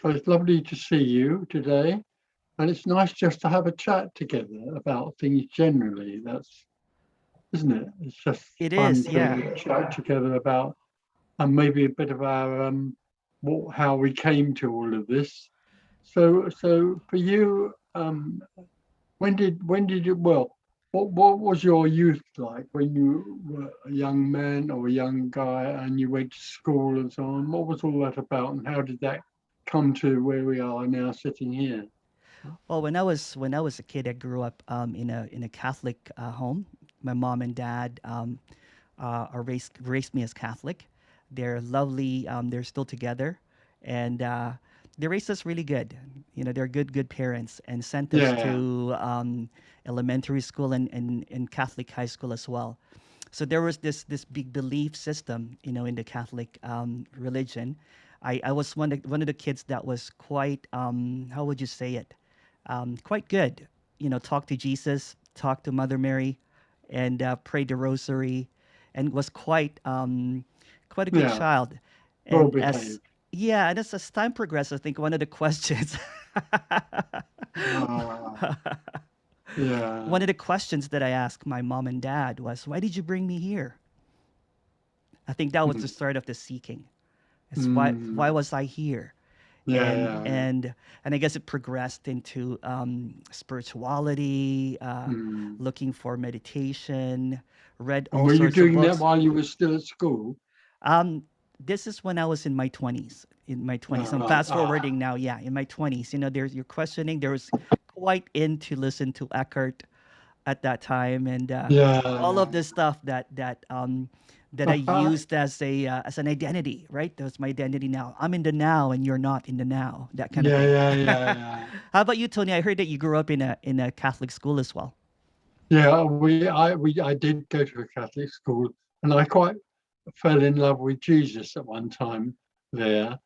So it's lovely to see you today, and it's nice just to have a chat together about things generally. That's, isn't it? It's just It fun is, yeah. to chat together about, and maybe a bit of our how we came to all of this. So for you, when did you what was your youth like when you were a young man or a young guy and you went to school and so on? What was all that about, and how did that come to where we are now sitting here? Well, when I was a kid, I grew up in a Catholic home. My mom and dad are raised me as Catholic. They're lovely. They're still together, and they raised us really good. They're good parents, and sent us Yeah, to elementary school and Catholic high school as well. So there was this big belief system, in the Catholic religion. I was one of the kids that was quite, how would you say it, quite good. Talk to Jesus, talk to Mother Mary, and pray the Rosary, and was quite a good yeah, child. well And as behaved. yeah, and as time progressed, I think one of the questions, Ah, yeah. one of the questions that I asked my mom and dad was, "Why did you bring me here?" I think that was the Mm, start of the seeking. Is why mm, was I here? yeah, and yeah, yeah. and and I guess it progressed into spirituality, Mm. looking for meditation, read And all were you sorts of doing that books. while you were still at school? Um, this is when I was in my 20s. In my 20s, I'm Right. fast forwarding now. Yeah, in my 20s, there's you're questioning. There was quite in to listen to Eckhart at that time, and all of Yeah. this stuff that I used as an identity. Right, that was my identity. Now I'm in the now, and you're not in the now. That kind of Yeah, thing. yeah, yeah, yeah. How about you, Tony? I heard that you grew up in a Catholic school as well. Yeah, I did go to a Catholic school, and I quite fell in love with Jesus at one time there.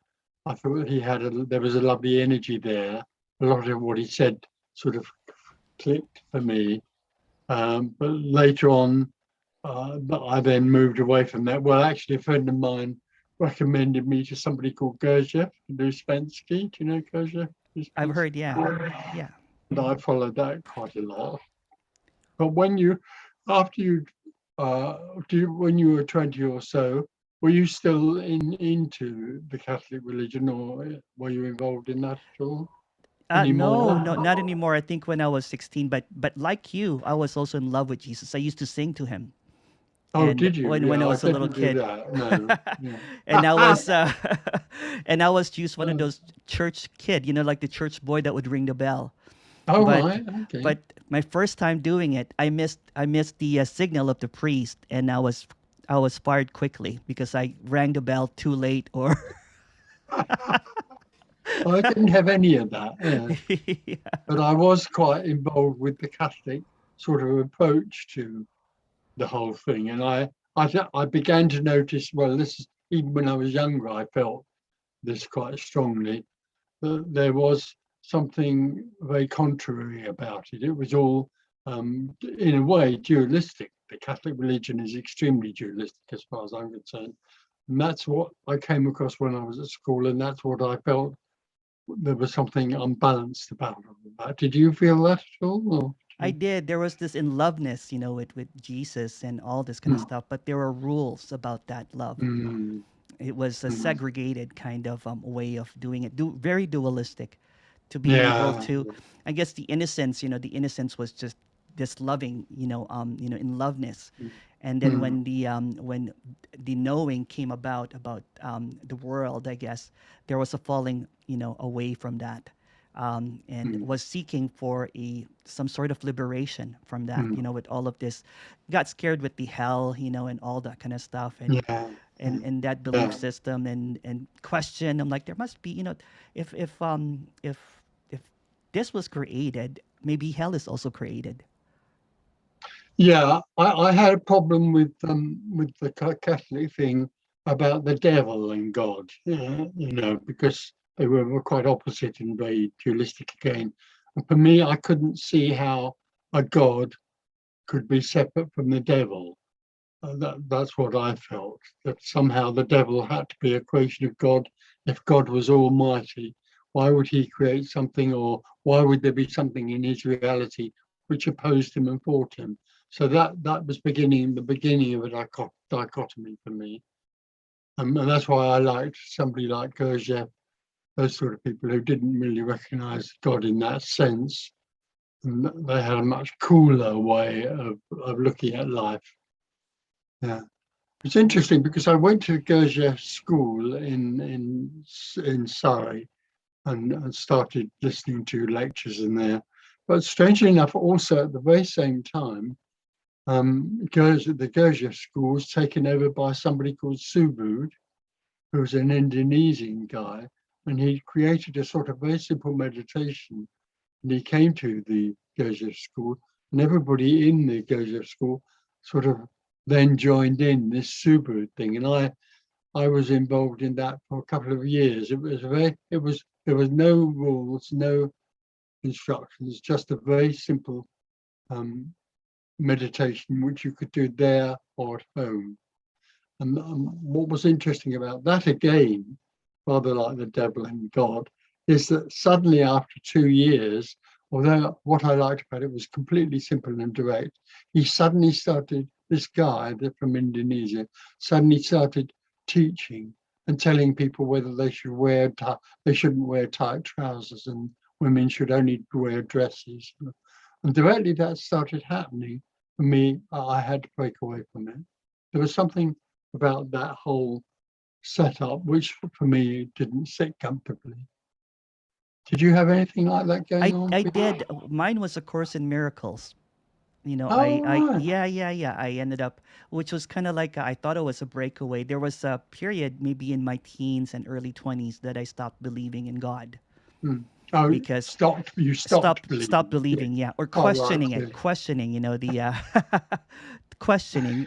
I thought there was a lovely energy there. A lot of what he said sort of clicked for me. But later on, but I then moved away from that. Well, actually, a friend of mine recommended me to somebody called Gurdjieff Uspensky. Do you know Gurdjieff I've Uspensky? heard, yeah, yeah. And I followed that quite a lot. But after you, when you were 20 or so, were you still into the Catholic religion, or were you involved in that at all No, anymore? no, not anymore. I think when I was 16, but like you, I was also in love with Jesus. I used to sing to him, Oh, and did you? when Yeah, I I was a little didn't do kid, that. No. Yeah. and I was and I was just one of Oh, those church kid, like the church boy that would ring the bell. oh, But right. Okay. but my first time doing it, I missed the signal of the priest, and I was fired quickly because I rang the bell too late, or I didn't have any of that. Yeah. yeah. But I was quite involved with the Catholic sort of approach to the whole thing, and I began to notice. Well, this is even when I was younger. I felt this quite strongly. There was something very contrary about it. It was all, in a way, dualistic. The Catholic religion is extremely dualistic, as far as I'm concerned, and that's what I came across when I was at school, and that's what I felt there was something unbalanced about it. Did you feel that at all? Or, I did. There was this in loveness, with Jesus and all this kind of mm, stuff, but there were rules about that love. mm, It was a mm. segregated kind of way of doing it, very dualistic, to be able Yeah. to. I guess the innocence was just this loving, in loveness, and then Mm, when the knowing came about the world, I guess there was a falling, away from that, and mm, was seeking for some sort of liberation from that, mm. with all of this, got scared with the hell, and all that kind of stuff, and Yeah. and and that belief Yeah. system, and question. I'm like, there must be, if this was created, maybe hell is also created. Yeah, I had a problem with the Catholic thing about the devil and God, because they were quite opposite and very dualistic again. And for me, I couldn't see how a God could be separate from the devil. That's what I felt, that somehow the devil had to be a creation of God if God was almighty. Why would he create something, or why would there be something in his reality which opposed him and fought him? So that was the beginning of a dichotomy for me. And that's why I liked somebody like Gurdjieff, those sort of people who didn't really recognize God in that sense. And they had a much cooler way of looking at life. Yeah. It's interesting because I went to Gurdjieff's school in Surrey and started listening to lectures in there. But strangely enough, also at the very same time, the Gurdjieff school was taken over by somebody called Subud, who was an Indonesian guy, and he created a sort of very simple meditation. And he came to the Gurdjieff school, and everybody in the Gurdjieff school sort of then joined in this Subud thing. And I was involved in that for a couple of years. There was no rules, no instructions, just a very simple um, meditation which you could do there or at home. And what was interesting about that, again, rather like the devil and God, is that suddenly after 2 years, although what I liked about it was completely simple and direct, he suddenly started, this guy from Indonesia, suddenly started teaching and telling people whether they they shouldn't wear tight trousers, and women should only wear dresses. And directly that started happening, for me, I had to break away from it. There was something about that whole setup, which for me didn't sit comfortably. Did you have anything like that going on I for you? did. Mine was a Course in Miracles. Oh, right. Yeah. I ended up, which was kind of like I thought it was a breakaway. There was a period, maybe in my teens and early 20s, that I stopped believing in God Hmm. Oh, because you stopped stop believing. Yeah. believing, yeah, or Oh, right. questioning it, Yeah. questioning, the questioning.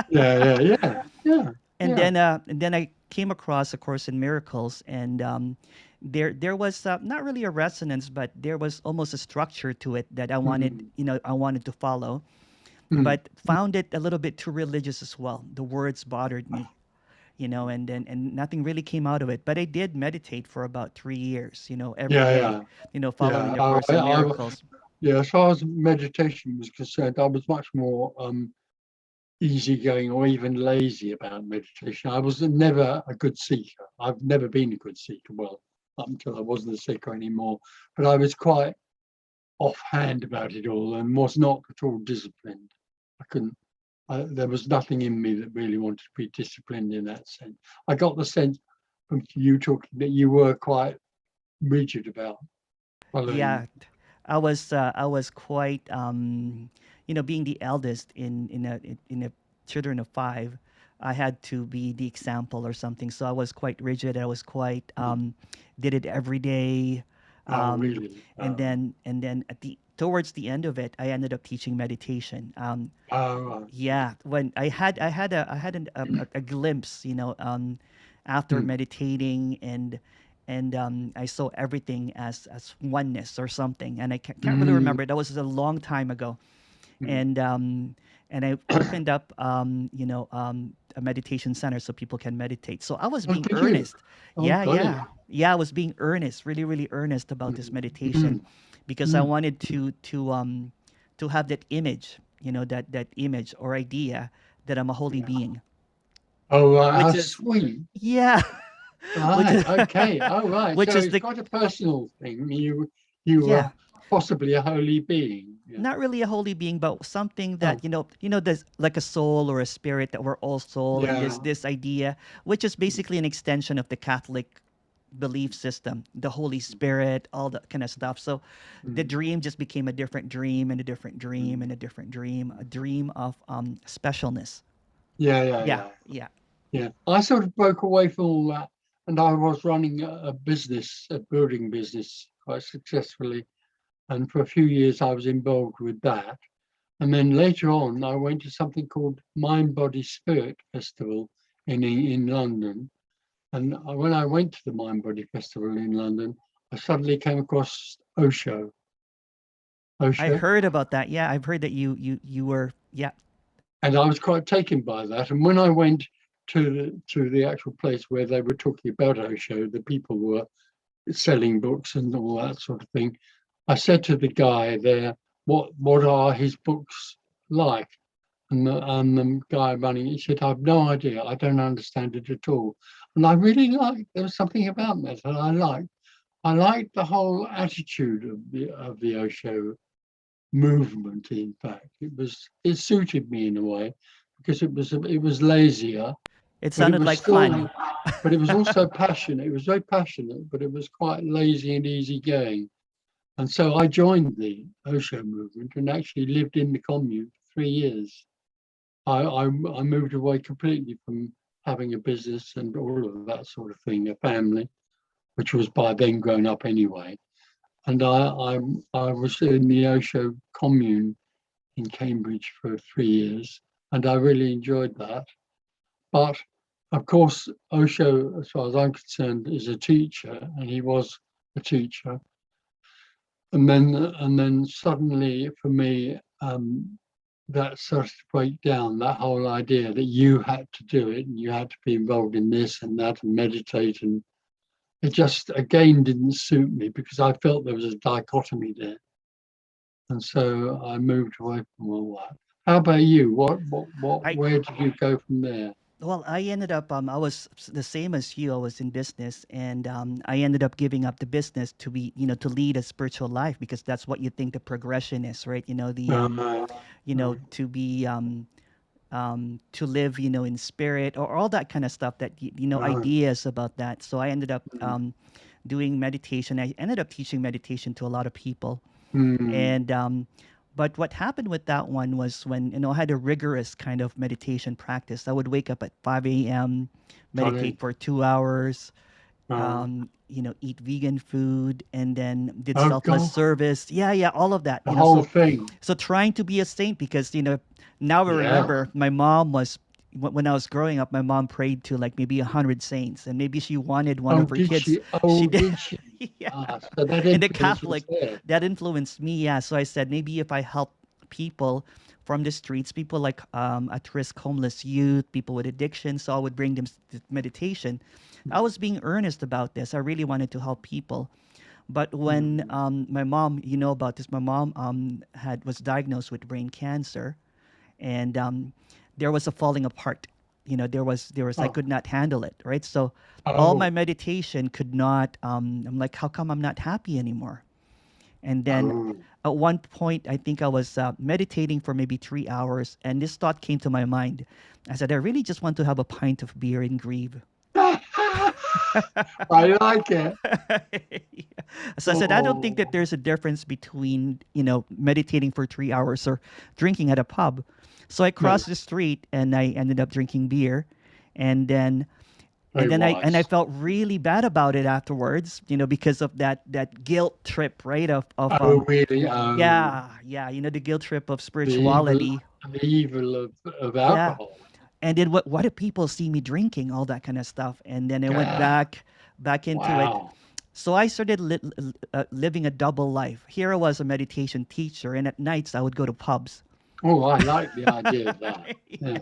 Yeah. Yeah. And then I came across A Course in Miracles, and there was not really a resonance, but there was almost a structure to it that Hmm. I wanted to follow, Hmm. but found it a little bit too religious as well. The words bothered me, and nothing really came out of it. But I did meditate for about 3 years, every Yeah. day, Yeah. following Yeah. A Course in Miracles. Yeah. As far as meditation was concerned, I was much more easygoing or even lazy about meditation. I was never a good seeker. I've never been a good seeker. Well, up until I wasn't a seeker anymore. But I was quite offhand about it all and was not at all disciplined. I couldn't. There was nothing in me that really wanted to be disciplined in that sense. I got the sense from you talking that you were quite rigid about following. Yeah, I was quite being the eldest in a children of five. I had to be the example or something, so I was quite rigid. I was quite did it every day, Oh, um, really? and then at the towards the end of it, I ended up teaching meditation. Oh, Yeah, when I had a glimpse, after mm, meditating, and I saw everything as oneness or something, and I can't really mm, remember. That was a long time ago, mm. and I opened up a meditation center so people can meditate. So I was Oh, being did you? earnest. Oh, golly. Yeah, I was being earnest, really really earnest about this Mm, meditation, mm, because I mm. wanted to have that image, that image or idea that I'm a holy Yeah. being, Oh, right. How which is sweet. yeah, which Right. is Okay. Oh, right. which So is it's the quite a personal thing. You were yeah, possibly a holy being. Yeah. not really a holy being, but something Oh, that there's like a soul or a spirit, that we're all soul, and yeah. this idea, which is basically an extension of the Catholic belief system, the Holy Spirit, all that kind of stuff. So the Mm, dream just became a different dream and a different dream mm, and a different dream, a mm. dream of specialness. Yeah. Yeah. Yeah, Yeah. yeah. Yeah. I sort of broke away from all that, and I was running a business, a building business, quite successfully. And for a few years, I was involved with that. And then later on, I went to something called Mind, Body, Spirit Festival in London. And when I went to the Mind Body Festival in London, I suddenly came across Osho. I Osho, heard about that. Yeah, I've heard that you were yeah. and I was quite taken by that. And when I went to the actual place where they were talking about Osho, the people were selling books and all that sort of thing. I said to the guy there, what are his books like? And the guy running, he said, I've no idea. I don't understand it at all. And I really liked, there was something about that that I liked. I liked the whole attitude of the Osho movement. In fact, it suited me in a way because it was lazier, It but it sounded was like fun. still, but it was also passionate. It was very passionate, but it was quite lazy and easygoing. And so I joined the Osho movement and actually lived in the commune for 3 years. I moved away completely from having a business and all of that sort of thing, a family, which was by then grown up anyway. And I was in the Osho commune in Cambridge for 3 years, and I really enjoyed that. But of course, Osho, as far as I'm concerned, is a teacher, and he was a teacher. And then suddenly, for me, that started to break down. That whole idea that you had to do it, and you had to be involved in this and that, and meditate, and it just again didn't suit me because I felt there was a dichotomy there. And so I moved away from all that. How about you? I Where did you go from there? Well, I ended up, I was the same as you. I was in business, and I ended up giving up the business to be, to lead a spiritual life because that's what you think the progression is, right? Uh, To be, to live, in spirit or all that kind of stuff that, right. ideas about that. So I ended up Mm, doing meditation. I ended up teaching meditation to a lot of people. mm, And but what happened with that one was when I had a rigorous kind of meditation practice. I would wake up at 5 a.m., got meditate it. for 2 hours, Uh, eat vegan food, and then did oh selfless God, service. Yeah, yeah, all of that. the whole thing. So trying to be a saint because now I Yeah. remember my mom was when I was growing up. My mom prayed to like maybe 100 saints, and maybe she wanted one Oh, of her did kids. she? She Oh, did. did she? Yeah. Ah, so that In the influence was Catholic, there. that influenced me. Yeah. So I said maybe if I help people from the streets, people like at risk homeless youth, people with addiction, so I would bring them to meditation. I was being earnest about this. I really wanted to help people. But when Mm. my mom, you know about this, my mom had was diagnosed with brain cancer, and there was a falling apart. There was I Oh, could not handle it, right? So all my oh, meditation could not. I'm like, how come I'm not happy anymore? And then oh. at one point, I think I was meditating for maybe 3 hours, and this thought came to my mind. I said, I really just want to have a pint of beer and grieve. I like it. Yeah. So I said, I don't think that Oh, there's a difference between, meditating for 3 hours or drinking at a pub. So I no, crossed the street and I ended up drinking beer. And then very I wise. felt really bad about it afterwards, because of that guilt trip, right? Of Oh, really? Oh, yeah, yeah, the guilt trip of the evil, spirituality. the evil of Yeah. alcohol. And then what do people see me drinking, all that kind of stuff. And then I went Yeah. back into it. Wow. So I started living a double life. Here I was a meditation teacher, and at nights I would go to pubs. Oh, I like the idea of that. Yeah.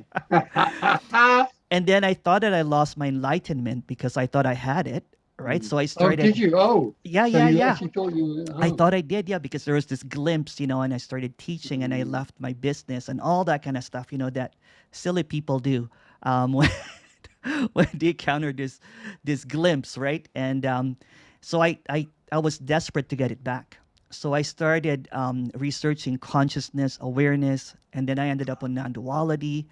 And then I thought that I lost my enlightenment because I thought I had it, right? Mm. So I Oh, did started, you? Oh, yeah, so yeah, you yeah. actually thought you were, I oh. thought I did, yeah, because there was this glimpse, and I started teaching and I Mm. left my business and all that kind of stuff, that silly people do when, when they encounter this glimpse, right? And so I was desperate to get it back. So I started researching consciousness, awareness, and then I ended up on non-duality.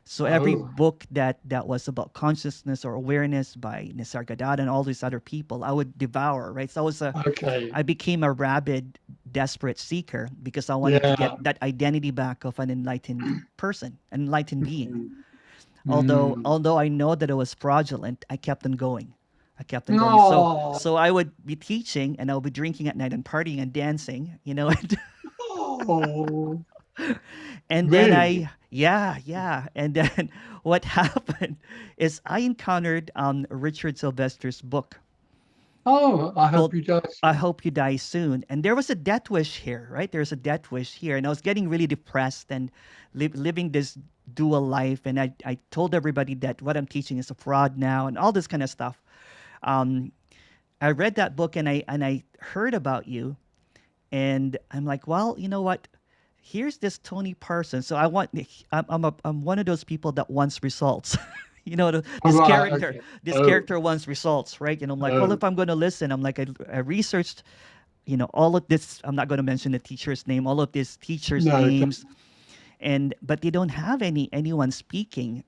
So every Oh, book that was about consciousness or awareness by Nisargadatta and all these other people, I would devour, right? So okay. I became a rabid, desperate seeker because I wanted to get Yeah. that identity back of an enlightened person, an enlightened being. Mm. Although Mm. although I know that it was fraudulent, I kept on going. I kept on going. So No. so I would be teaching and I would be drinking at night and partying and dancing, Oh, and then really? yeah, yeah. And then what happened is I encountered Richard Sylvester's book Oh, I hope called you do. I Hope You Die Soon. And there was a death wish here, right? There's a death wish here. And I was getting really depressed and living this dual life. And I told everybody that what I'm teaching is a fraud now and all this kind of stuff. Um, I read that book and I heard about you, and I'm like, well, you know what? Here's this Tony Parsons. So I'm one of those people that wants results. You know, All right, okay. this Oh, character wants results, right? And I'm like, well, oh, if I'm going to listen, I'm like, I researched, all of this. I'm not going to mention the teacher's name, all of these teachers' no, names, and but they don't have anyone speaking,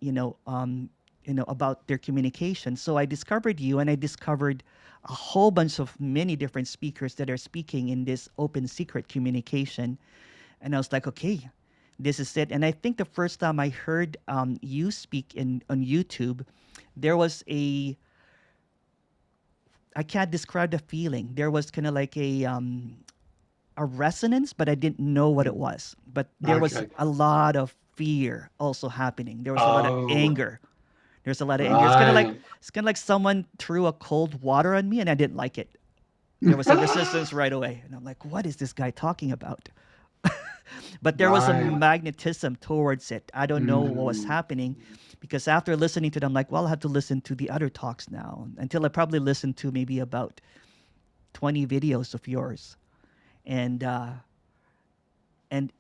about their communication. So I discovered you, and I discovered a whole bunch of many different speakers that are speaking in this open secret communication, and I was like, okay, this is it. And I think the first time I heard you speak in on YouTube, there was I can't describe the feeling. There was kind of like a resonance, but I didn't know what it mm, was. But there was okay. a lot of fear also happening. There was a lot of Oh, anger. There's a lot of anger. right. It's kind of like someone threw a cold water on me, and I didn't like it. There was a resistance right away, and I'm like, what is this guy talking about? But there was a Right. magnetism towards it. I don't know what was Mm, happening, because after listening to them, I'm like, well, I'll have to listen to the other talks now, until I probably listened to maybe about 20 videos of yours. And uh, and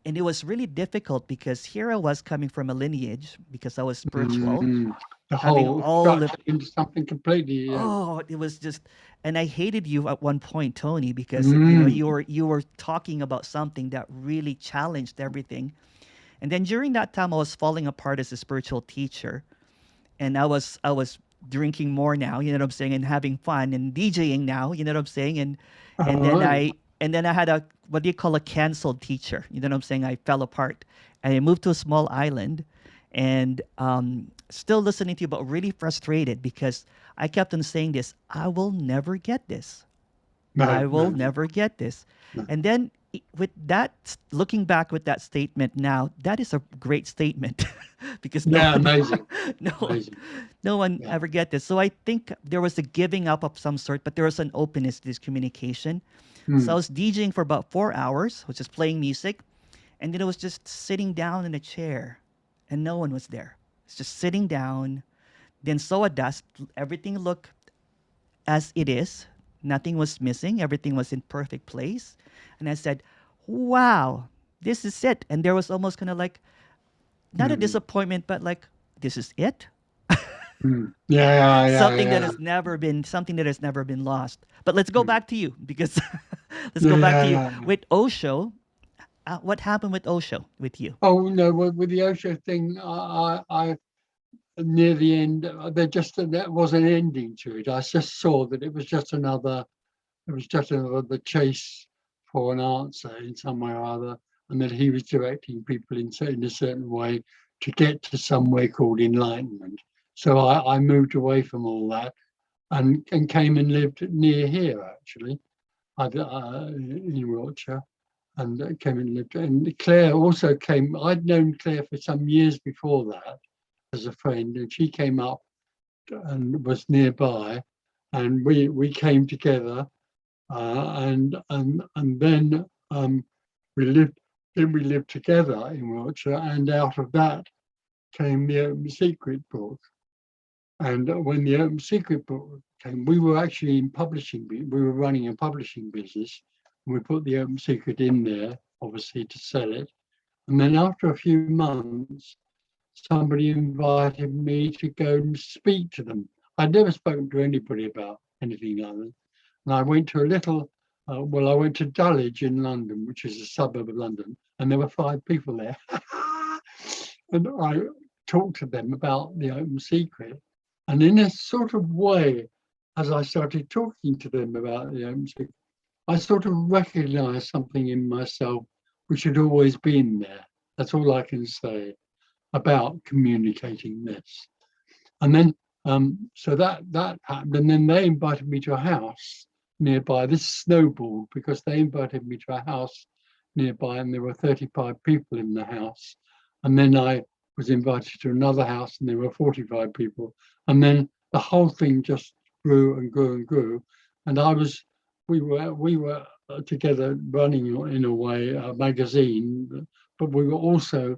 and it was really difficult, because here I was coming from a lineage, because I was spiritual, mm. The having whole all the structure into something completely. oh, it was just, and I hated you at one point, Tony, because Mm, you were talking about something that really challenged everything. And then during that time, I was falling apart as a spiritual teacher, and I was drinking more now, you know what I'm saying, and having fun and DJing now, you know what I'm saying, and all then right. I had a, what do you call, a canceled teacher, you know what I'm saying. I fell apart, and I moved to a small island, and still listening to you, but really frustrated, because I kept on saying this: I will never get this. No, I no, will no, never get this. no. And then with that, looking back with that statement now, that is a great statement, because Yeah, amazing. no, Amazing. no one Yeah. ever get this. So I think there was a giving up of some sort, but there was an openness to this communication. So I Mm, was DJing for about 4 hours, which is playing music, and then I was just sitting down in a chair, and no one was there. It's just sitting down. Then saw a dust. Everything looked as it is. Nothing was missing. Everything was in perfect place. And I said, wow, this is it. And there was almost kind of like, not a mm, disappointment, but like, this is it. mm. Yeah, yeah, yeah, Something that has never been lost. But let's go mm. back to you, because let's go back to you. Yeah. With Osho, what happened with Osho with you? Oh no, with the Osho thing, I near the end, there was an ending to it. I just saw that it was just another the chase for an answer in some way or other, and that he was directing people in a certain way to get to somewhere called enlightenment. So I moved away from all that and came and lived near here actually, in Wiltshire, and came and lived. And Claire also came. I'd known Claire for some years before that as a friend, and she came up and was nearby, and we came together, and then we lived. Then we lived together in Wiltshire, and out of that came the Open Secret book. And when the Open Secret book came, we were actually in publishing. We were running a publishing business, and we put the Open Secret in there, obviously to sell it. And then after a few months, somebody invited me to go and speak to them. I'd never spoken to anybody about anything like that. And I went to I went to Dulwich in London, which is a suburb of London, and there were 5 people there. And I talked to them about the Open Secret. And in a sort of way, as I started talking to them about the Open Secret, I sort of recognized something in myself which had always been there. That's all I can say about communicating this. And then, so that happened. And then they invited me to a house nearby. This snowballed because they invited me to a house nearby, and there were 35 people in the house. And then I was invited to another house, and there were 45 people. And then the whole thing just grew and grew and grew. And we were together running in a way a magazine, but we were also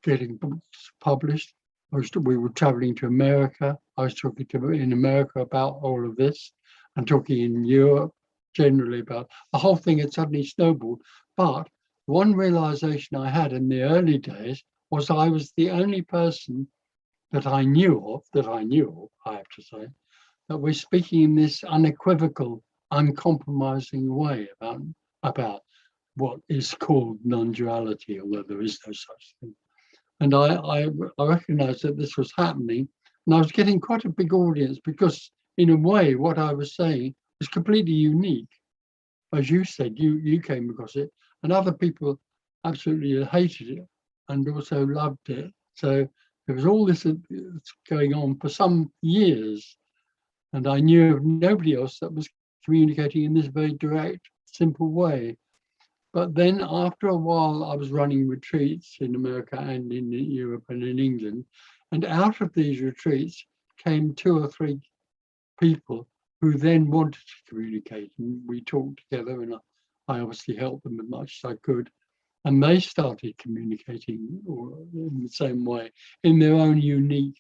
getting books published. We were traveling to America. I was talking to in America about all of this, and talking in Europe generally about the whole thing had suddenly snowballed. But one realization I had in the early days was I was the only person that I knew of, I have to say, that was speaking in this unequivocal, uncompromising way about what is called non-duality, although there is no such thing. And I recognized that this was happening, and I was getting quite a big audience because, in a way, what I was saying was completely unique. As you said, you came across it, and other people absolutely hated it and also loved it. So there was all this going on for some years, and I knew of nobody else that was communicating in this very direct, simple way. But then after a while, I was running retreats in America and in Europe and in England. And out of these retreats came 2 or 3 people who then wanted to communicate. And we talked together, and I obviously helped them as much as I could. And they started communicating in the same way, in their own unique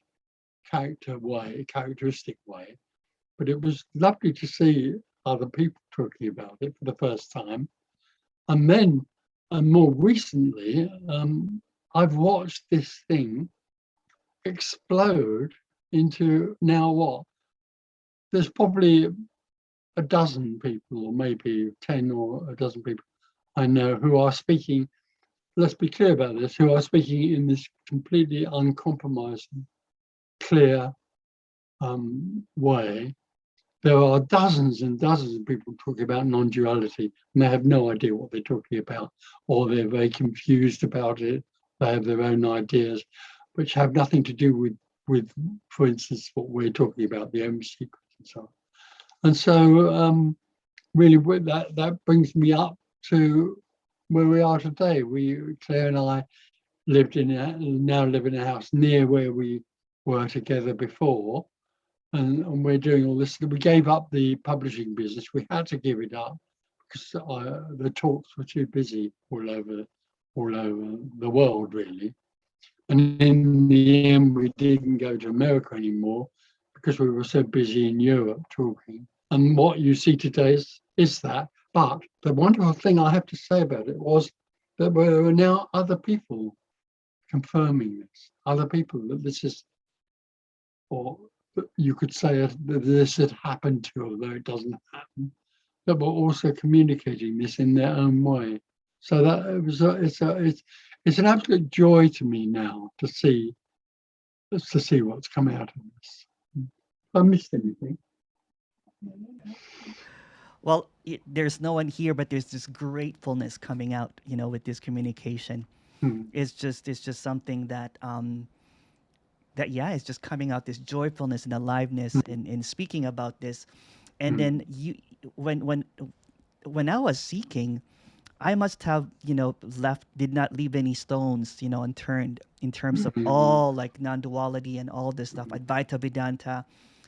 characteristic way. But it was lovely to see other people talking about it for the first time. And then, and more recently, I've watched this thing explode into now what? There's probably a dozen people, or maybe 10 or a dozen people I know who are speaking, let's be clear about this, who are speaking in this completely uncompromising, clear way. There are dozens and dozens of people talking about non-duality, and they have no idea what they're talking about, or they're very confused about it. They have their own ideas, which have nothing to do with for instance, what we're talking about, the Om secret and so on. And so, really, that brings me up to where we are today. Claire and I now live in a house near where we were together before. And we're doing all this. We gave up the publishing business. We had to give it up because the talks were too busy all over the world, really. And in the end, we didn't go to America anymore because we were so busy in Europe talking. And what you see today is that. But the wonderful thing I have to say about it was that there are now other people confirming this, other people that this is, or you could say that this had happened to, although it doesn't happen, that were also communicating this in their own way. So that it's an absolute joy to me now to see what's come out of this. Have I missed anything? Well, there's no one here, but there's this gratefulness coming out, with this communication. Hmm. It's just something that yeah, it's just coming out, this joyfulness and aliveness in speaking about this. And then when I was seeking, I must have, did not leave any stones, unturned in terms of all like non-duality and all this stuff, Advaita Vedanta,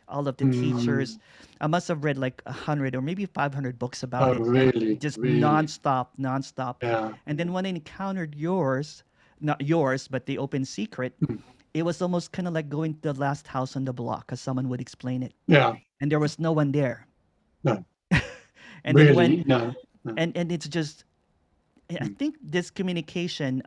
all of the teachers. I must have read like 100 or maybe 500 books about Oh, it, really? just Really? nonstop. Yeah. And then when I encountered yours, not yours, but the Open Secret, it was almost kind of like going to the last house on the block, as someone would explain it. Yeah. And there was no one there. No. And then Really? No. and it's just, I think this communication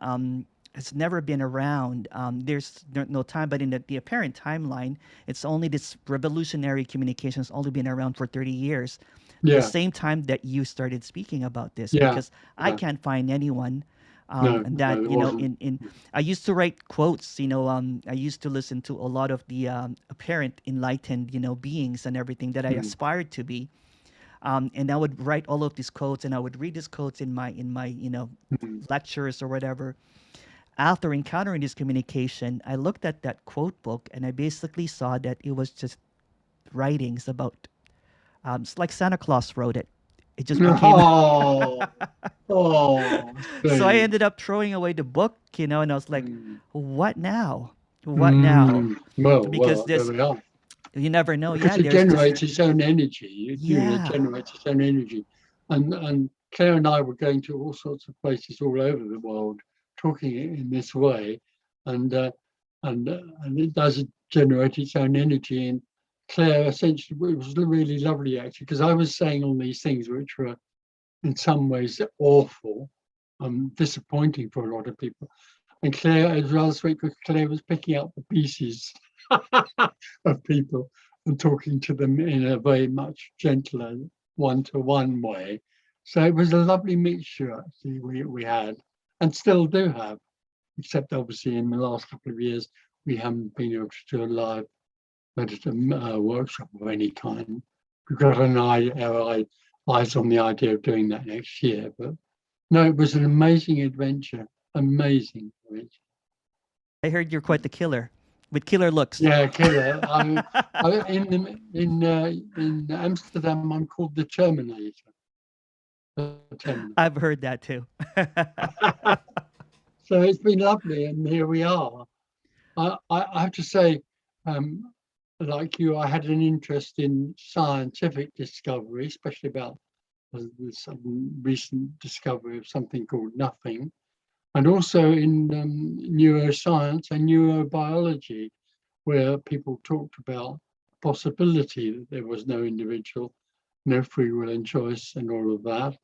has never been around. There's no time, but in the apparent timeline, it's only this revolutionary communication has only been around for 30 years. Yeah. The same time that you started speaking about this, Yeah. because I Yeah. can't find anyone No, and that no, it you know wasn't. in I used to write quotes. I used to listen to a lot of the apparent enlightened beings and everything that I aspired to be. And I would write all of these quotes, and I would read these quotes in my lectures or whatever. After encountering this communication, I looked at that quote book, and I basically saw that it was just writings about. It's like Santa Claus wrote it. It just became. Oh, oh, So I see. ended up throwing away the book, and I was like, "What now? What now?" Because Well, there this, we are. you never know. Yeah, Because it there's just. generates its own energy. It Yeah. generates its own energy. And Claire and I were going to all sorts of places all over the world, talking in this way, and and it does generate its own energy. And Claire essentially, it was really lovely actually, because I was saying all these things which were in some ways awful, disappointing for a lot of people. And Claire, it was rather sweet because Claire was picking up the pieces of people and talking to them in a very much gentler one-to-one way. So it was a lovely mixture actually we had and still do have, except obviously in the last couple of years we haven't been able to do a live meditative workshop of any kind. We've got our eyes on the idea of doing that next year, but no, it was an amazing adventure. Amazing adventure. I heard you're quite the killer with killer looks. Yeah, killer. In Amsterdam, I'm called the Terminator. The Terminator. I've heard that too. So it's been lovely, and here we are. I have to say, like you, I had an interest in scientific discovery, especially about this recent discovery of something called nothing, and also in neuroscience and neurobiology, where people talked about possibility that there was no individual, no free will and choice, and all of that.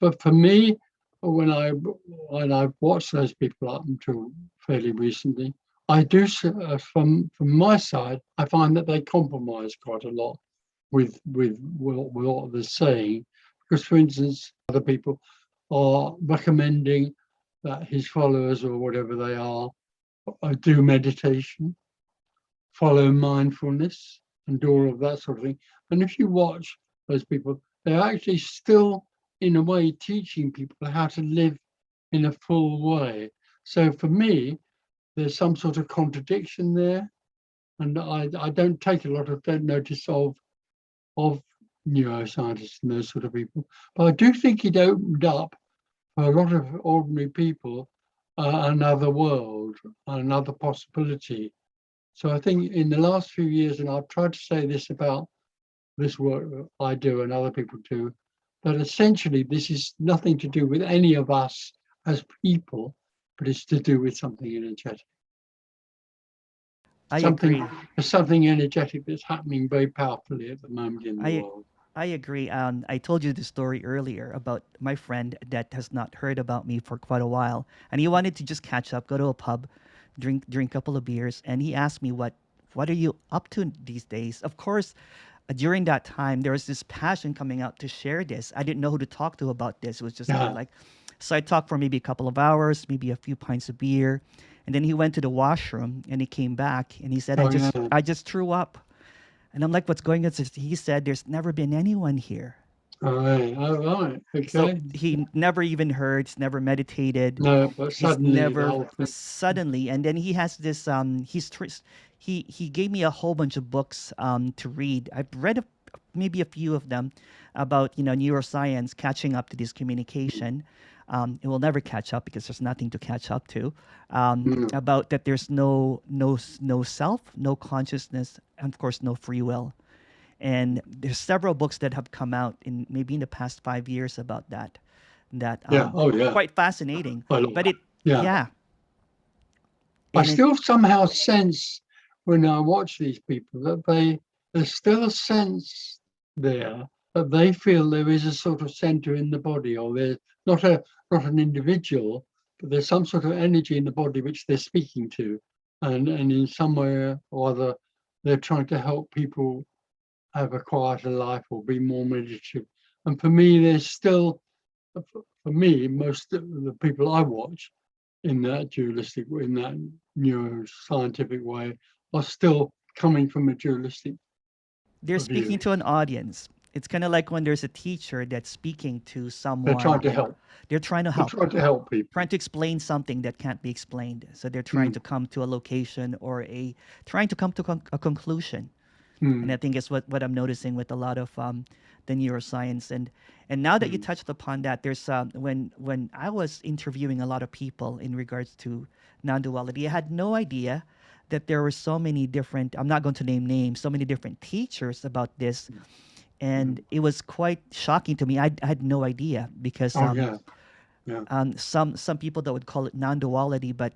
But for me, when I've watched those people up until fairly recently, I do from my side, I find that they compromise quite a lot with what they're saying, because for instance, other people are recommending that his followers or whatever they are do meditation, follow mindfulness, and do all of that sort of thing. And if you watch those people, they're actually still, in a way, teaching people how to live in a full way. So for me, there's some sort of contradiction there, and I don't take a lot of notice of neuroscientists and those sort of people. But I do think it opened up for a lot of ordinary people another world, another possibility. So I think in the last few years, and I've tried to say this about this work that I do and other people do, that essentially this is nothing to do with any of us as people, but it's to do with something energetic. I agree. Something energetic that's happening very powerfully at the moment in the I world. I agree. I told you the story earlier about my friend that has not heard about me for quite a while, and he wanted to just catch up, go to a pub, drink a couple of beers, and he asked me what are you up to these days? Of course, during that time there was this passion coming out to share this. I didn't know who to talk to about this. It was just Yeah. like, so I talked for maybe a couple of hours, maybe a few pints of beer, and then he went to the washroom and he came back and he said, Oh yeah. I just threw up. And I'm like, what's going on? So he said, there's never been anyone here. All right. All right. So Okay. he never even heard, he's never meditated. No, but He's suddenly the never whole thing. suddenly, and then he has this, he gave me a whole bunch of books to read. I've read maybe a few of them about, neuroscience catching up to this communication. It will never catch up because there's nothing to catch up to. Mm. About that there's no self, no consciousness, and of course no free will. And there's several books that have come out in maybe in the past 5 years about that. That Yeah. Oh yeah. quite fascinating. I love But that. it, Yeah. yeah, I and it, still somehow sense when I watch these people that there's still a sense there that they feel there is a sort of center in the body, or there's not an individual, but there's some sort of energy in the body which they're speaking to, and in some way or other they're trying to help people have a quieter life or be more meditative. And for me, there's still, for me, most of the people I watch in that dualistic, in that neuroscientific way, are still coming from a dualistic they're speaking view. to an audience. It's kind of like when there's a teacher that's speaking to They're someone trying to and help. they're trying to They're help, trying to help people. trying to explain something that can't be explained. So they're trying Mm, to come to a location or trying to come to a conclusion. And I mm, think it's what I'm noticing with a lot of the neuroscience. And now that you mm. touched upon that, there's when I was interviewing a lot of people in regards to non-duality, I had no idea that there were so many different, I'm not going to name names, so many different teachers about this. And Mm. it was quite shocking to me. I had no idea because Oh yeah, yeah. some people that would call it non-duality, but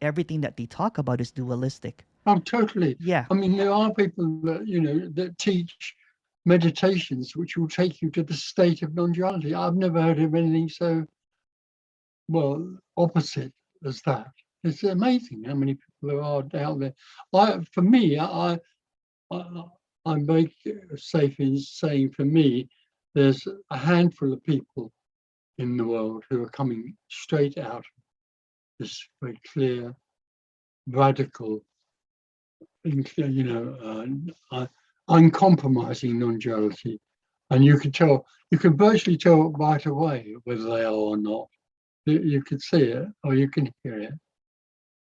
everything that they talk about is dualistic. Oh, totally. Yeah. I mean, there are people that, that teach meditations which will take you to the state of non-duality. I've never heard of anything so, well, opposite as that. It's amazing how many people there are out there. For me, I, I'm very safe in saying, for me, there's a handful of people in the world who are coming straight out of this very clear, radical, uncompromising non-duality, and you can virtually tell right away whether they are or not. You can see it or you can hear it.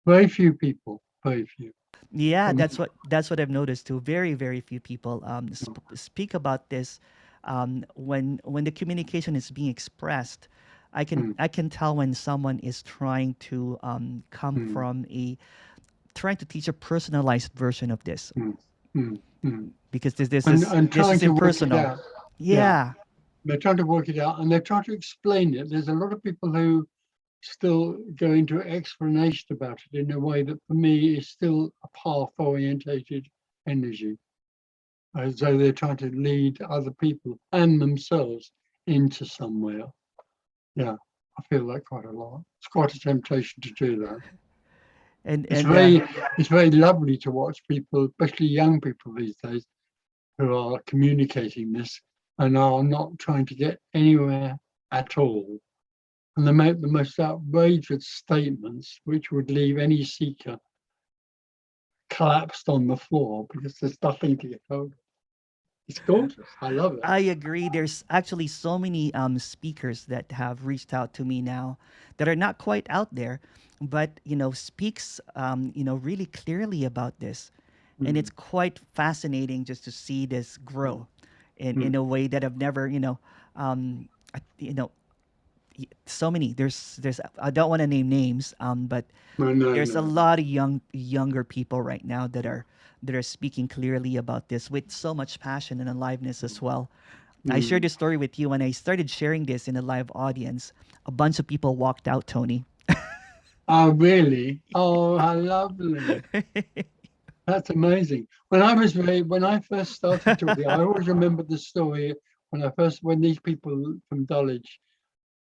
Very few people, very few. Yeah, Um, that's what I've noticed too. Very, very few people speak about this. When the communication is being expressed, mm, I can tell when someone is trying to come mm, from a trying to teach a personalized version of this, mm, mm, mm. because And this trying is to work it impersonal. out. Yeah, Yeah. they're trying to work it out and they're trying to explain it. There's a lot of people who still go into explanation about it in a way that for me is still a path orientated energy, as though they're trying to lead other people and themselves into somewhere. Yeah, I feel that quite a lot. It's quite a temptation to do that. and It's and very, it's very lovely to watch people, especially young people these days, who are communicating this and are not trying to get anywhere at all. And they make the most outrageous statements, which would leave any seeker collapsed on the floor because there's nothing to get hold of. It's gorgeous. I love it. I agree. There's actually so many speakers that have reached out to me now that are not quite out there, but speaks really clearly about this, and it's Mm, quite fascinating just to see this mm, grow in mm. a way that I've never so many. There's I don't want to name names, but No, no, there's a no. lot of younger people right now that are speaking clearly about this with so much passion and aliveness as well. I shared Mm. this story with you when I started sharing this in a live audience. A bunch of people walked out, Tony. Oh, really? Oh, how lovely. That's amazing. When I first started talking, I always remember the story when these people from Dulwich,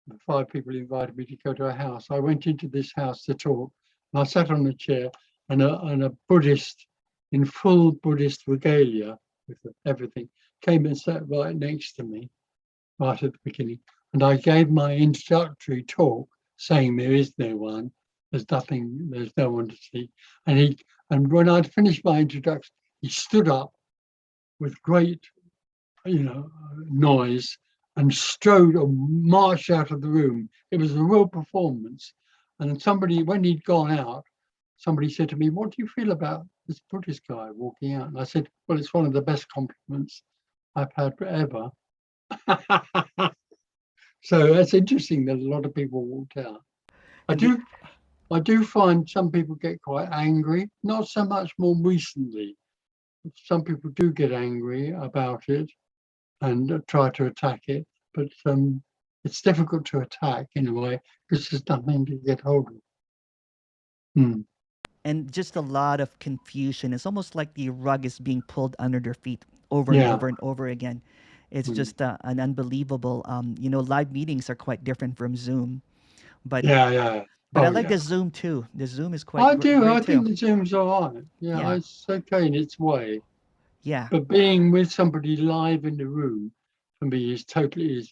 the 5 people invited me to go to a house. I went into this house to talk, and I sat on a chair, and a Buddhist in full Buddhist regalia with everything came and sat right next to me right at the beginning. And I gave my introductory talk saying there is no one, there's nothing, there's no one to see. And when I'd finished my introduction, he stood up with great, noise and strode or marched out of the room. It was a real performance. And when he'd gone out, somebody said to me, "What do you feel about this Buddhist guy walking out?" And I said, "Well, it's one of the best compliments I've had ever." So that's interesting that a lot of people walked out. I And the do I do find some people get quite angry, not so much more recently. Some people do get angry about it and try to attack it, but it's difficult to attack in a way because there's nothing to get hold of. Mm. and just a lot of confusion. It's almost like the rug is being pulled under their feet over and Yeah. over and over again. It's Mm. just an unbelievable. Live meetings are quite different from Zoom, but Yeah, yeah. I Oh, like yeah. the Zoom too. The Zoom is quite I do. great I too. think the Zoom's all right. Yeah, Yeah, it's okay in its way. yeah. But being with somebody live in the room for me is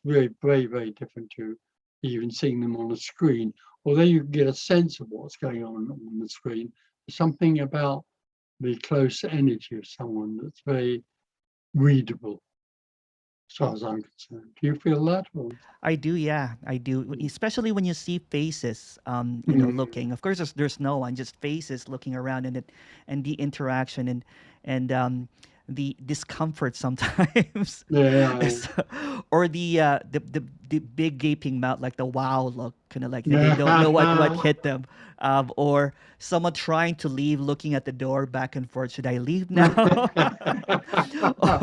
very, very, very different to even seeing them on a screen. Although you can get a sense of what's going on the screen, there's something about the close energy of someone that's very readable, as far as I'm concerned. Do you feel that? Or? I do, yeah, I do. Mm, Especially when you see faces, mm, looking. Of course, there's no one, just faces looking around, and the interaction and the discomfort sometimes, yeah, is- or the big gaping mouth, like the wow look, kind of like that they don't know what yeah. hit them, or someone trying to leave, looking at the door back and forth. Should I leave now? or,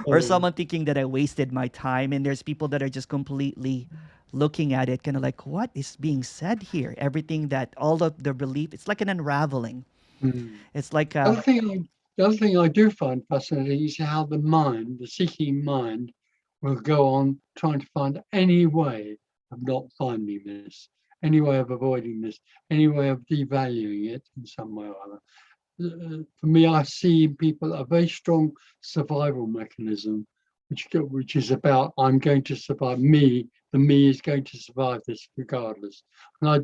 or Oh, someone thinking that I wasted my time, and there's people that are just completely looking at it, kind of like, what is being said here? Everything that all of the belief, it's like an unraveling. Mm. It's like The other thing I do find fascinating is how the mind, the seeking mind, will go on trying to find any way of not finding this, any way of avoiding this, any way of devaluing it in some way or other. For me, I see in people a very strong survival mechanism, which is about I'm going to survive. Me, the me is going to survive this regardless. And I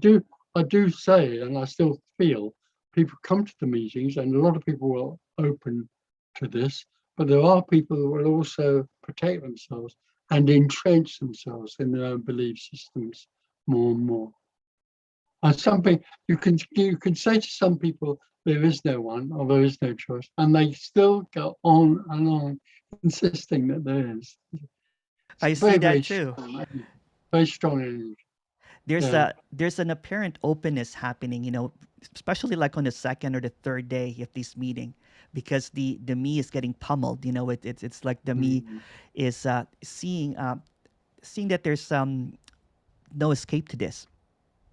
do say, and I still feel people come to the meetings, and a lot of people will open to this, but there are people who will also protect themselves and entrench themselves in their own belief systems more and more. And something you can say to some people there is no one or there is no choice, and they still go on and on, insisting that there is. It's I very, see very that too. strong, very strong energy. Yeah. There's an apparent openness happening, especially like on the second or the third day of this meeting, because the me is getting pummeled. It's like the me Mm, is seeing that there's no escape to this.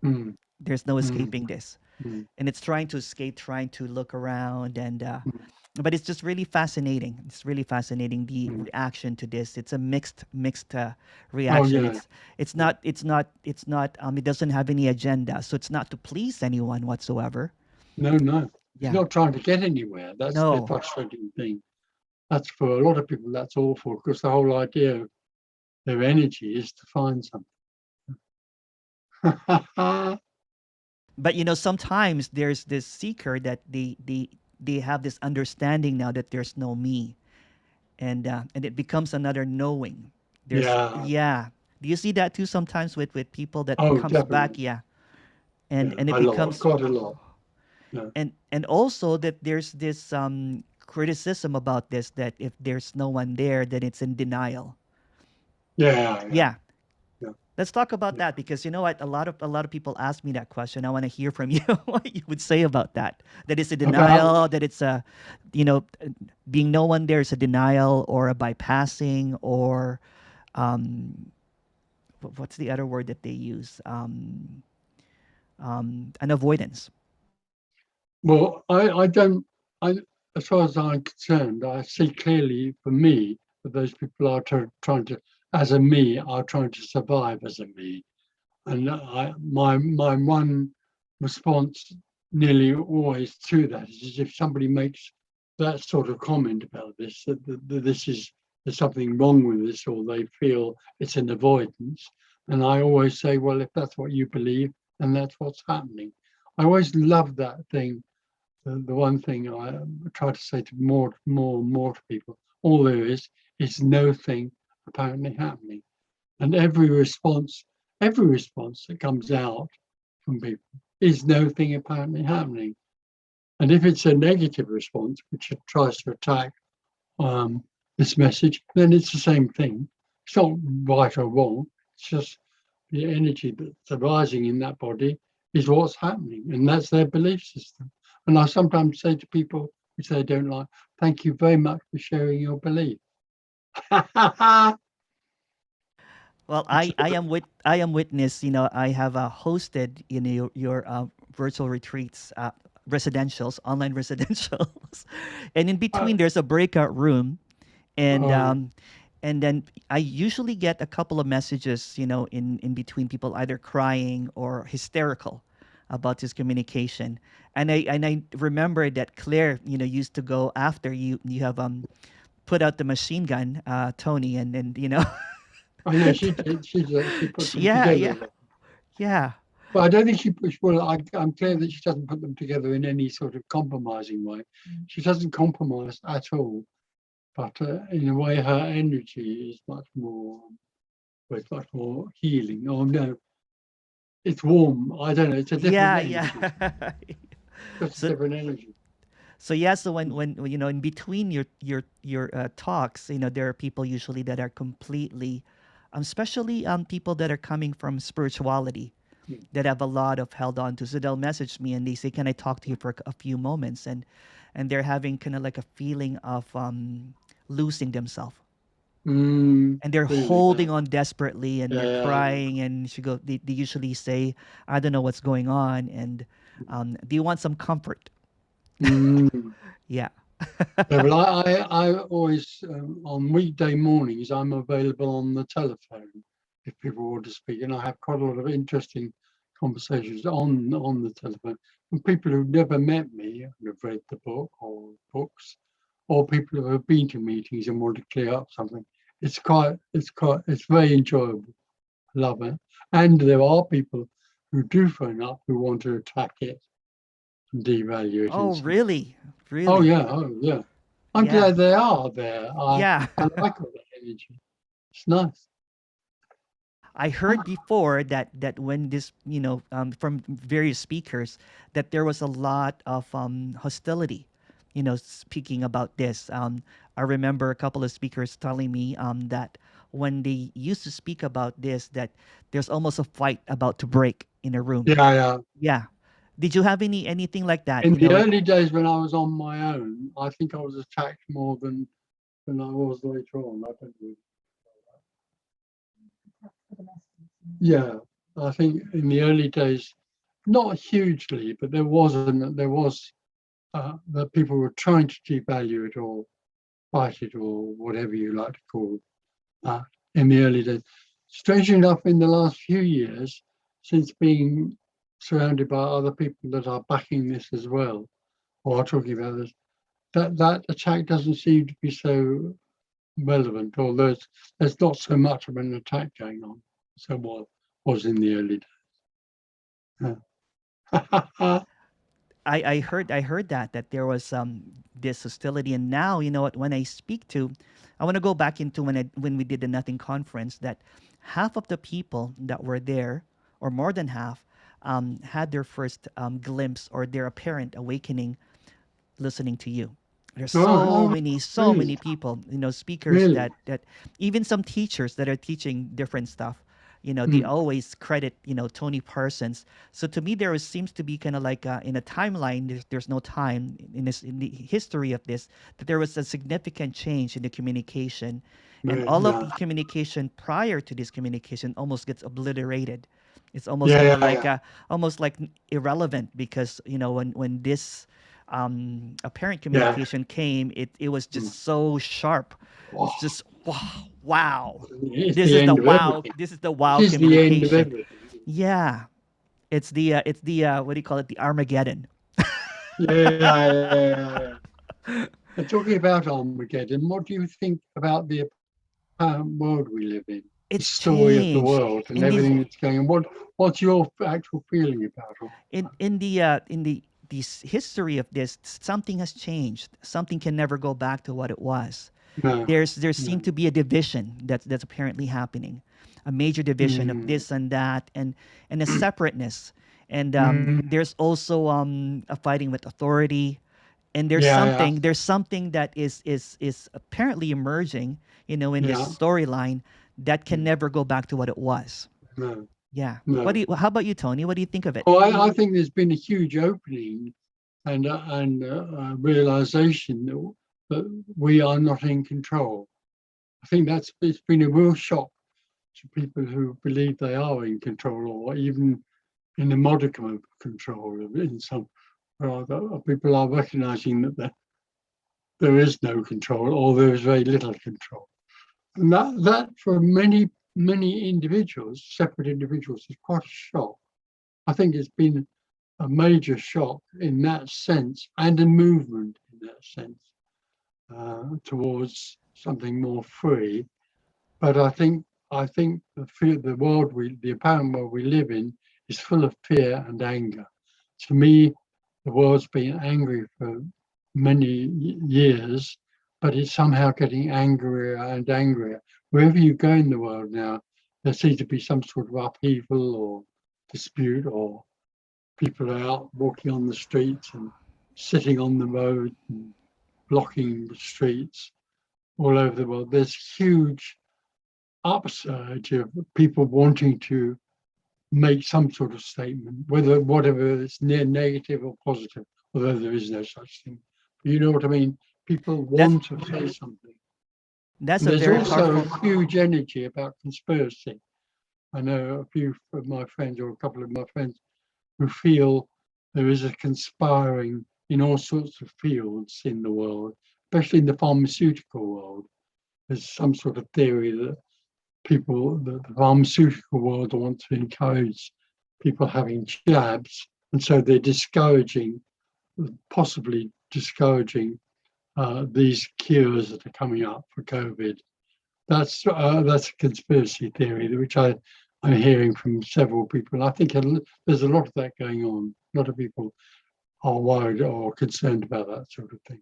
mm, There's no mm, escaping this, mm, and it's trying to escape, trying to look around, mm, but it's just really fascinating. It's really fascinating the mm. reaction to this. It's a mixed Oh reaction. yeah, yeah. It's not it doesn't have any agenda. So it's not to please anyone whatsoever. No, no. It's Yeah. not trying to get anywhere. That's the No. frustrating thing. That's for a lot of people. That's awful because the whole idea of their energy is to find something. But sometimes there's this seeker that they have this understanding now that there's no me, and it becomes another knowing. There's Yeah. yeah. Do you see that too sometimes with people that Oh, comes back? definitely. Yeah. And Yeah, and it a lot, becomes quite a lot. Yeah, and also that there's this criticism about this, that if there's no one there, then it's in denial. yeah, yeah, Yeah, yeah. let's talk about Yeah. that, because you know what, a lot of people ask me that question. I want to hear from you what you would say about that, that it's a About denial, that it's a you know being no one there is a denial or a bypassing, or um what's the other word that they use, an avoidance. well, I don't. I, as far as I'm concerned, I see clearly for me that those people are trying to, as a me, are trying to survive as a me. And my one response nearly always to that is if somebody makes that sort of comment about this, that this is there's something wrong with this, or they feel it's an avoidance. And I always say, well, if that's what you believe, then that's what's happening. I always love that thing. The one thing I try to say to and more to people, all there is no thing apparently happening. And every response that comes out from people is no thing apparently happening. And if it's a negative response, which tries to attack um, this message, then it's the same thing. It's not right or wrong. It's just the energy that's arising in that body is what's happening, and that's their belief system. And I sometimes say to people which they don't like, "Thank you very much for sharing your belief." Well, It's I am witness. I have hosted your virtual retreats, residentials, online residentials, and in between there's a breakout room, and uh, um, and then I usually get a couple of messages, in between, people either crying or hysterical about this communication, and I remember that Claire, used to go after you. You have put out the machine gun, Tony, and I know she did. She put them Yeah, yeah, together. yeah, But I don't think she puts. Well, I'm clear that she doesn't put them together in any sort of compromising way. She doesn't compromise at all. But in a way, her energy is much more. Well, it's much more healing. Oh no, it's warm. I don't know. It's a different yeah, energy. yeah. Just a so different energy. so yeah. So when in between your talks, there are people usually that are completely, especially people that are coming from spirituality, Mm. that have a lot of held on to. So they'll message me and they say, "Can I talk to you for a few moments?" And they're having kind of like a feeling of losing themselves, and they're Really, yeah, holding on desperately, and they're yeah, yeah. crying, and they usually say, "I don't know what's going on," and do you want some comfort? Mm. Yeah. Yeah, well, I always, on weekday mornings, I'm available on the telephone if people want to speak. And I have quite a lot of interesting conversations on the telephone with people who've never met me and have read the book or books, or people who have been to meetings and want to clear up something. It's very enjoyable. I love it. And there are people who do phone up who want to attack it and devalue it in Oh, some. really? Oh Really? yeah, oh yeah. I'm Yeah. glad they are there. Yeah. I like all that energy. It's nice. I heard before that when this, from various speakers, that there was a lot of hostility, speaking about this. I remember a couple of speakers telling me that when they used to speak about this, that there's almost a fight about to break in a room. Yeah, yeah. Yeah. Did you have anything like that? In the early days when I was on my own, I think I was attacked more than I was later on. I don't really. Yeah, I think in the early days, not hugely, but there was that people were trying to devalue it or fight it or whatever you like to call it. In the early days. Strangely enough, in the last few years, since being surrounded by other people that are backing this as well, or are talking about this, that attack doesn't seem to be so relevant, or there's not so much of an attack going on. So what was in the early days. Yeah. I heard that there was this hostility, and now you know what? When I speak to, I want to go back into when we did the Nothing conference. That half of the people that were there, or more than half, had their first glimpse or their apparent awakening listening to you. There's so Oh, many, so really? many people, speakers Really? that even some teachers that are teaching different stuff, they Mm. always credit, Tony Parsons. So to me, seems to be kind of like in a timeline. There's no time in the history of this that there was a significant change in the communication, and all of Yeah. the communication prior to this communication almost gets obliterated. It's almost Yeah, kind yeah, of like yeah. almost like irrelevant because when this apparent Yeah. communication came, it was Mm. just so sharp. It's Wow. just wow, wow. It's the end of everything. This is the It wow is the end of communication. everything. Yeah, it's the what do you call it? The Armageddon. Yeah. And talking about Armageddon, what do you think about the world we live in? The It's story of the changed world and in the everything that's going on. What's your actual feeling about all in the history of this. Something has changed. Something can never go back to what it was. that? No, There seemed no. to be a division that's apparently happening, a major division of Mm, this and that, and a separateness. And mm, there's also a fighting with authority, and there's yeah, yeah, something there's something that is apparently emerging, in this yeah. storyline that can Mm, never go back to what it was. no, Yeah. no. How about you, Tony? What do you think of it? Oh, I think there's been a huge opening and realization that we are not in control. I think it's been a real shock to people who believe they are in control or even in a modicum of control in some people are recognizing that there is no control or there is very little control. And that for many individuals, separate individuals, is quite a shock. I think it's been a major shock in that sense and a movement in that sense towards something more free. But I think the apparent world we live in is full of fear and anger. To me, the world's been angry for many years, but it's somehow getting angrier and angrier. Wherever you go in the world now, there seems to be some sort of upheaval or dispute, or people are out walking on the streets and sitting on the road and blocking the streets all over the world. There's huge upsurge of people wanting to make some sort of statement, whatever it's near negative or positive, although there is no such thing. You know what I mean? People That's want to say something. that's And a there's very also powerful. a huge energy about conspiracy. I know a few of my friends, or a couple of my friends, who feel there is a conspiring in all sorts of fields in the world, especially in the pharmaceutical world. There's some sort of theory that the pharmaceutical world want to encourage people having jabs, and so they're possibly discouraging these cures that are coming up for COVID. That's a conspiracy theory, which I'm hearing from several people. I think there's a lot of that going on. A lot of people are worried or concerned about that sort of thing.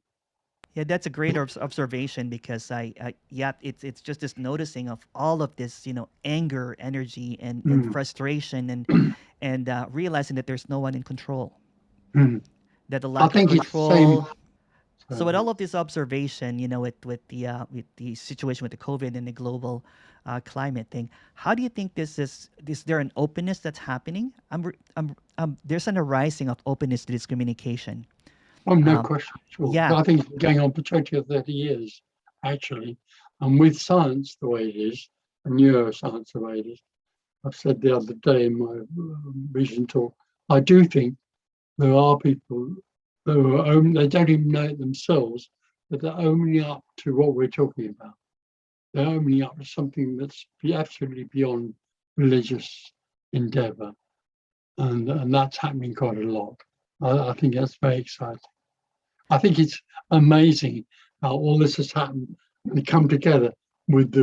Yeah, that's a great observation because yeah, it's just this noticing of all of this, anger, energy, and Mm. frustration, and realizing that there's no one in control, Mm. that the I lack of think it's the same. control. So with all of this observation, with the situation with the COVID and the global climate thing, how do you think this is there an openness that's happening? There's an arising of openness to this communication. Oh, no Um, question at all. yeah, I think it's been going on for 20 or 30 years, actually. And with science the way it is, and neuroscience the way it is, I've said the other day in my recent talk, I do think there are people who they don't even know it themselves, but they're opening up to what we're talking about. They're opening up to something that's absolutely beyond religious endeavor. And that's happening quite a lot. I think that's very exciting. I think it's amazing how all this has happened and come together with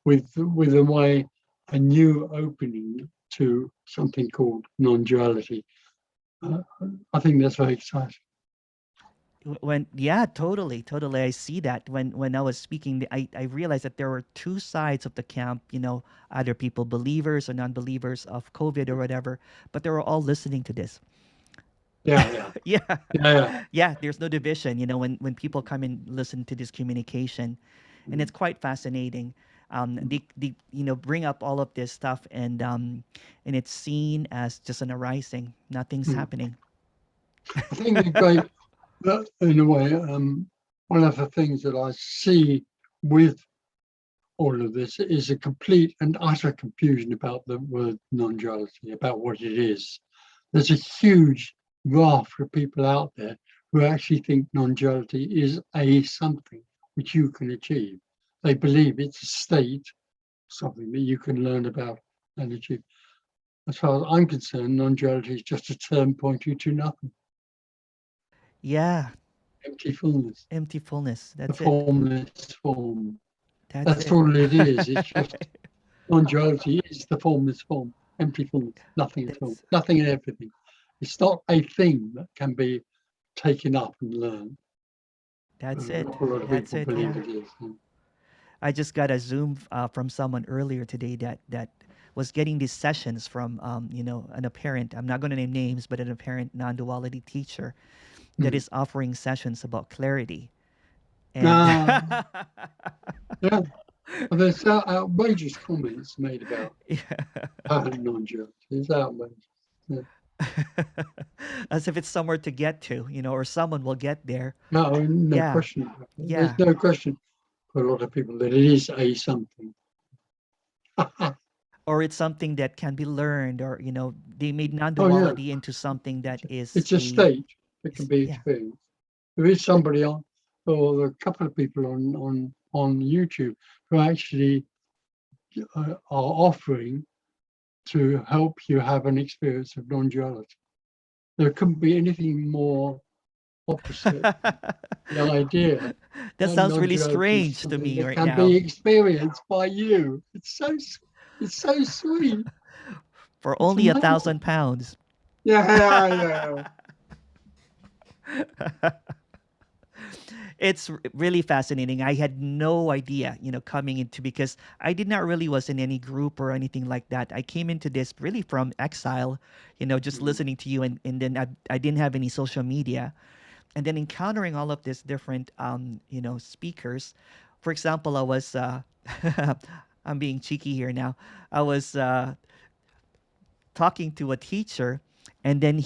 with the way a new opening to something called non-duality. Uh, I think that's very exciting. when yeah, totally, I see that when I was speaking, I realized that there were two sides of the camp, either people believers or non-believers of COVID or whatever, but they were all listening to this. Yeah, yeah, Yeah. yeah, Yeah, there's no division, when people come and listen to this communication, and it's quite fascinating. They bring up all of this stuff, and it's seen as just an arising, nothing's yeah. happening. I think the great, in a way, one of the things that I see with all of this is a complete and utter confusion about the word non-duality, about what it is. There's a huge raft of people out there who actually think non-duality is a something which you can achieve. They believe it's a state, something that you can learn about and achieve. As far as I'm concerned, non-duality is just a term pointing to nothing, Yeah, empty fullness, empty fullness, the that's it. formless form. That's That's it. all it is. It's just non-duality is the formless form, empty fullness, nothing at all, that's nothing and everything. It's not a thing that can be taken up and learned. that's it. A lot of That's people it. believe Yeah. it is. I just got a Zoom from someone earlier today that was getting these sessions from an apparent, I'm not going to name names, but an apparent non-duality teacher that Mm. is offering sessions about clarity. And Ah, yeah. And there's outrageous comments made about yeah. non-duality. It's outrageous. Yeah. As if it's somewhere to get to, or someone will get there. No, no Yeah. question. There's Yeah. no question for a lot of people that it is a something. Or it's something that can be learned, or they made Oh yeah, non-duality into something that is it's a state that can be yeah. experienced. There is somebody on, or a couple of people on YouTube who actually are offering to help you have an experience of non-duality. There couldn't be anything more opposite the idea That that sounds really non-duality is strange to something me that right can be now. experienced by you. It's so sweet. For It's only a amazing. thousand pounds. Yeah, yeah. It's really fascinating. I had no idea, coming into, because I did not really was in any group or anything like that. I came into this really from exile, just Mm. listening to you, and then I didn't have any social media, and then encountering all of these different speakers. For example, I was I'm being cheeky here now. I was talking to a teacher, and then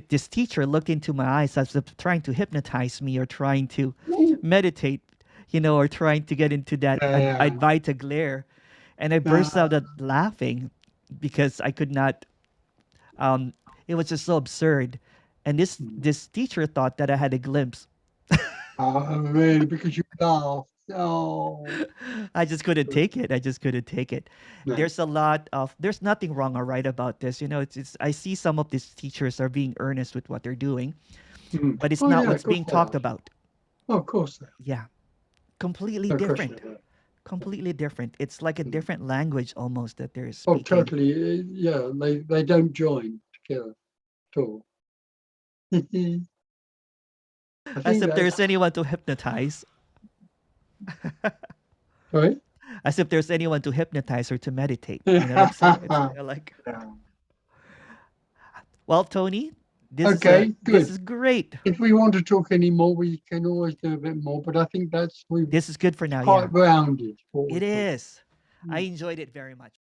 this teacher looked into my eyes as if trying to hypnotize me or trying to meditate, or trying to get into that Yeah, Advaita glare, and I burst yeah. out at laughing because I could not. It was just so absurd, And this Mm. this teacher thought that I had a glimpse. Oh, really? Because you laughed. Oh, I just couldn't take it. I just couldn't take it. no. There's nothing wrong or right about this. It's I see some of these teachers are being earnest with what they're doing, Mm. but it's Oh, not yeah, of what's course being they are. talked about. Oh, of course they are. Yeah, completely No question different. about it. Completely different. It's like a Mm. different language almost that they're Oh, speaking. totally. Yeah, they don't join together at all. I As think if that, there's anyone to hypnotize. sorry? As if there's anyone to hypnotize or to meditate. You know what I'm saying? It's kind of like, Yeah. well, Tony, Okay, this good. is great. If we want to talk any more, we can always do a bit more, but I think that's we've This is good for it's now. Yeah, quite rounded what it we've talked. is. I enjoyed it very much.